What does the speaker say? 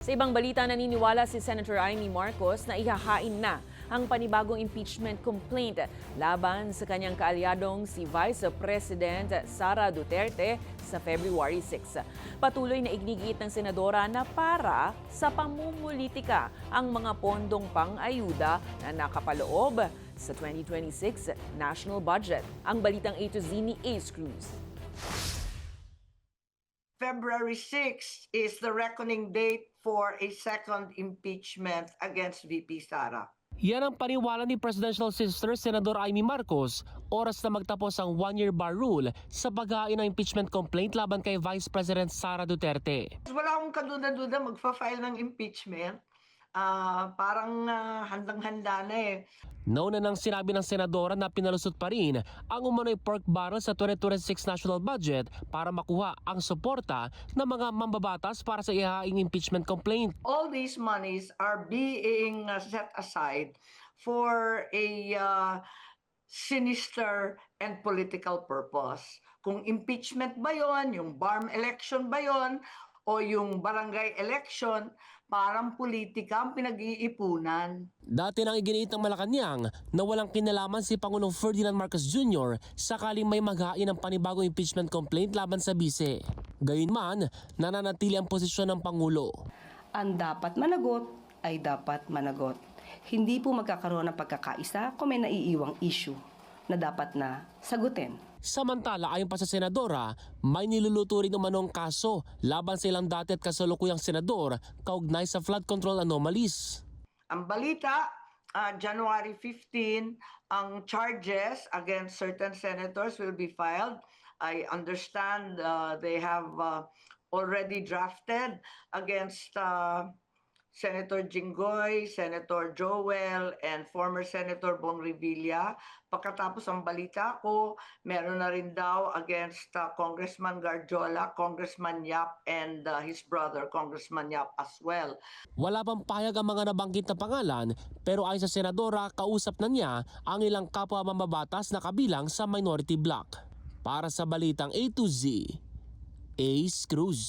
Sa ibang balita, naniniwala si Senator Amy Marcos na ihahain na ang panibagong impeachment complaint laban sa kanyang kaalyadong si Vice President Sara Duterte sa February 6. Patuloy na ignigiit ng senadora na para sa pamumulitika ang mga pondong pang-ayuda na nakapaloob sa 2026 national budget. Ang balitang A to Z ni Ace Cruz. February 6 is the reckoning date for a second impeachment against VP Sara. Yan ang paniwala ni Presidential Sister Senador Amy Marcos, oras na magtapos ang one-year bar rule sa paghain ng impeachment complaint laban kay Vice President Sara Duterte. Wala akong kaduda-duda magfa-file ng impeachment. Parang handang-handa na eh. Nauna nang sinabi ng senadora na pinalusot pa rin ang umano'y pork barrel sa 2026 national budget para makuha ang suporta ng mga mambabatas para sa ihahaing impeachment complaint. All these monies are being set aside for a sinister and political purpose. Kung impeachment ba yon, yung BARM election ba yon, o yung barangay election, parang politika ang pinag-iipunan. Dati nang iginiit ng Malacanang na walang kinalaman si Pangulong Ferdinand Marcos Jr. sakaling may maghain ng panibagong impeachment complaint laban sa bise. Gayunman, nananatili ang posisyon ng Pangulo. Ang dapat managot ay dapat managot. Hindi po magkakaroon ng pagkakaisa kung may naiiwang issue na dapat na sagutin. Samantala, ayon pa sa senadora, may niluluto rin umanong kaso laban sa ilang dati at kasalukuyang senador kaugnay sa flood control anomalies. Ang balita, January 15, ang charges against certain senators will be filed. I understand they have already drafted against Senator Jinggoy, Senator Joel, and former Senator Bong Revilla. Pagkatapos ang balita ko, meron na rin daw against Congressman Garjola, Congressman Yap, and his brother, Congressman Yap as well. Wala pang pahayag ang mga nabanggit na pangalan, pero ayon sa senadora, kausap na niya ang ilang kapwa mambabatas na kabilang sa minority bloc. Para sa balitang A to Z, Ace Cruz.